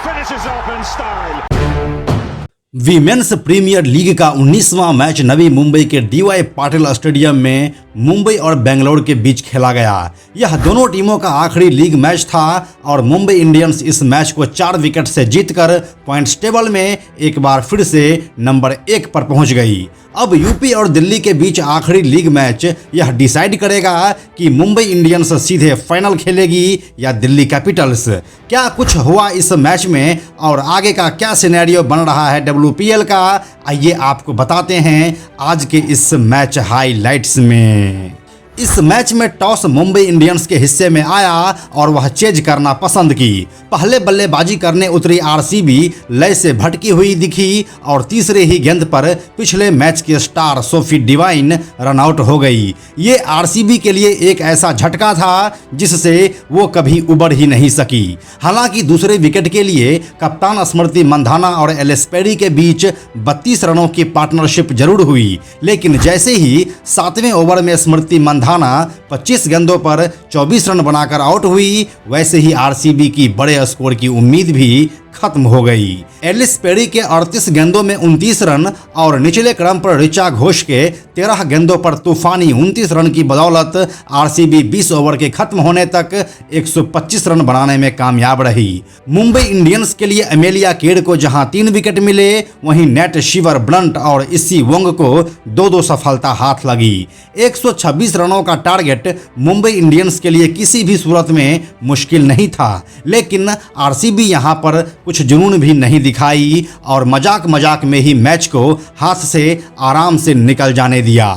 finishes off in style. Women's premier league का 19वां match Navi Mumbai के डीवाई पाटिल स्टेडियम में मुंबई और बेंगलोर के बीच खेला गया। यह दोनों टीमों का आखिरी लीग मैच था और मुंबई इंडियंस इस मैच को 4 विकेट से जीतकर पॉइंट्स टेबल में एक बार फिर से नंबर 1 पर पहुंच गई। अब यूपी और दिल्ली के बीच आखिरी लीग मैच यह डिसाइड करेगा कि मुंबई इंडियंस सीधे फाइनल खेलेगी या दिल्ली कैपिटल्स। क्या कुछ हुआ इस मैच में और आगे का क्या सिनेरियो बन रहा है WPL का, आइए आपको बताते हैं आज के इस मैच हाइलाइट्स में। इस मैच में टॉस मुंबई इंडियंस के हिस्से में आया और वह चेज करना पसंद की। पहले बल्लेबाजी करने उतरी आरसीबी लय से भटकी हुई दिखी और तीसरे ही गेंद पर पिछले मैच के स्टार सोफी डिवाइन रनआउट हो गई। ये आरसीबी के लिए एक ऐसा झटका था जिससे वो कभी उबर ही नहीं सकी। हालांकि दूसरे विकेट के लिए कप्तान स्मृति मंधाना और एलिस पेरी के बीच 32 रनों की पार्टनरशिप जरूर हुई, लेकिन जैसे ही 7वें ओवर में स्मृति मंधाना 25 गेंदों पर 24 रन बनाकर आउट हुई, वैसे ही आरसीबी की बड़े स्कोर की उम्मीद भी खत्म हो गई। एलिस पेरी के 38 गेंदों में 29 रन और निचले क्रम पर ऋचा घोष के 13 गेंदों पर तूफानी 29 रन की बदौलत आरसीबी 20 ओवर के खत्म होने तक 125 रन बनाने में कामयाब रही। मुंबई इंडियंस के लिए एमेलिया केड को जहां 3 विकेट मिले, वहीं नेट शिवर ब्लंट और इसी वोंग को 2-2 सफलता हाथ लगी। 126 रनों का टारगेट मुंबई इंडियंस के लिए किसी भी सूरत में मुश्किल नहीं था, लेकिन आरसीबी यहां पर कुछ जुनून भी नहीं दिखाई और मजाक में ही मैच को हाथ से आराम से निकल जाने दिया।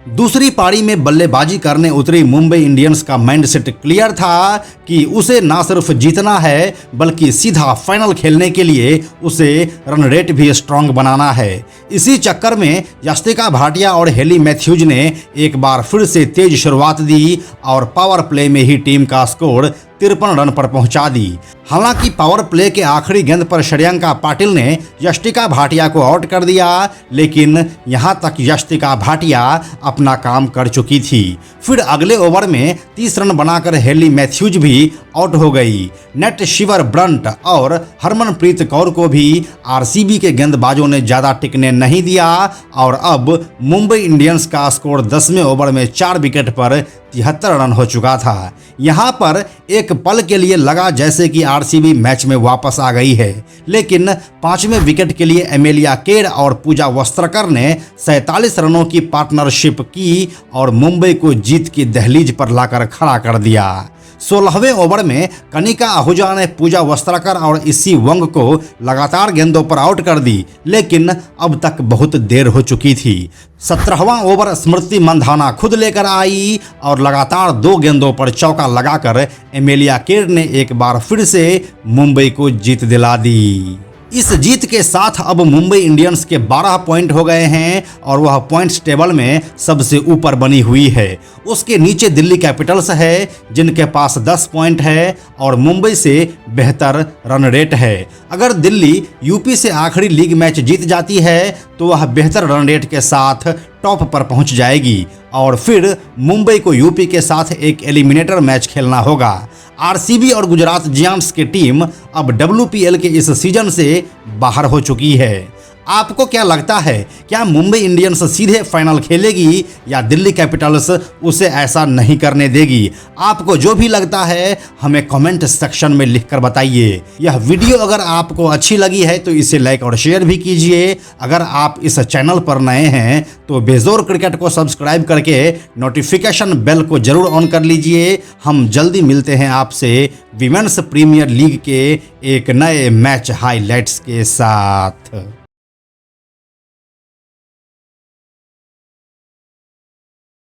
दूसरी पारी में बल्लेबाजी करने उतरी मुंबई इंडियंस का माइंडसेट क्लियर था कि उसे ना सिर्फ जीतना है बल्कि सीधा फाइनल खेलने के लिए उसे रन रेट भी स्ट्रांग बनाना है। इसी चक्कर में यस्तिका भाटिया और हेली मैथ्यूज ने एक बार फिर से तेज शुरुआत दी और पावर प्ले में ही टीम का स्कोर 53 रन पर पहुंचा दी। हालांकि पावर प्ले के आखिरी गेंद पर श्रेयंका पाटिल ने यस्तिका भाटिया को आउट कर दिया, लेकिन यहां तक यस्तिका भाटिया अपना काम कर चुकी थी। फिर अगले ओवर में 30 रन बनाकर हेली मैथ्यूज भी आउट हो गई। नेट शिवर ब्रंट और हरमनप्रीत कौर को भी आरसीबी के गेंदबाजों ने ज़्यादा टिकने नहीं दिया और अब मुंबई इंडियंस का स्कोर 10वें ओवर में 4 विकेट पर 73 रन हो चुका था। यहाँ पर एक पल के लिए लगा जैसे कि आरसीबी मैच में वापस आ गई है, लेकिन 5वें विकेट के लिए एमेलिया केड और पूजा वस्त्रकर ने 47 रनों की पार्टनरशिप की और मुंबई को जीत की दहलीज पर लाकर खड़ा कर दिया। 16वें ओवर में कनिका आहूजा ने पूजा वस्त्रकर और इसी वंग को लगातार गेंदों पर आउट कर दी, लेकिन अब तक बहुत देर हो चुकी थी। 17वां ओवर स्मृति मंधाना खुद लेकर आई और लगातार 2 गेंदों पर चौका लगाकर एमेलिया केड ने एक बार फिर से मुंबई को जीत दिला दी। इस जीत के साथ अब मुंबई इंडियंस के 12 पॉइंट हो गए हैं और वह पॉइंट्स टेबल में सबसे ऊपर बनी हुई है। उसके नीचे दिल्ली कैपिटल्स है जिनके पास 10 पॉइंट है और मुंबई से बेहतर रन रेट है। अगर दिल्ली यूपी से आखिरी लीग मैच जीत जाती है तो वह बेहतर रन रेट के साथ टॉप पर पहुंच जाएगी और फिर मुंबई को यूपी के साथ एक एलिमिनेटर मैच खेलना होगा। आरसीबी और गुजरात जायंट्स की टीम अब WPL के इस सीजन से बाहर हो चुकी है। आपको क्या लगता है, क्या मुंबई इंडियंस सीधे फाइनल खेलेगी या दिल्ली कैपिटल्स उसे ऐसा नहीं करने देगी? आपको जो भी लगता है हमें कमेंट सेक्शन में लिखकर बताइए। यह वीडियो अगर आपको अच्छी लगी है तो इसे लाइक और शेयर भी कीजिए। अगर आप इस चैनल पर नए हैं तो बेजोर क्रिकेट को सब्सक्राइब करके नोटिफिकेशन बेल को जरूर ऑन कर लीजिए। हम जल्दी मिलते हैं आपसे वीमेंस प्रीमियर लीग के एक नए मैच हाइलाइट्स के साथ।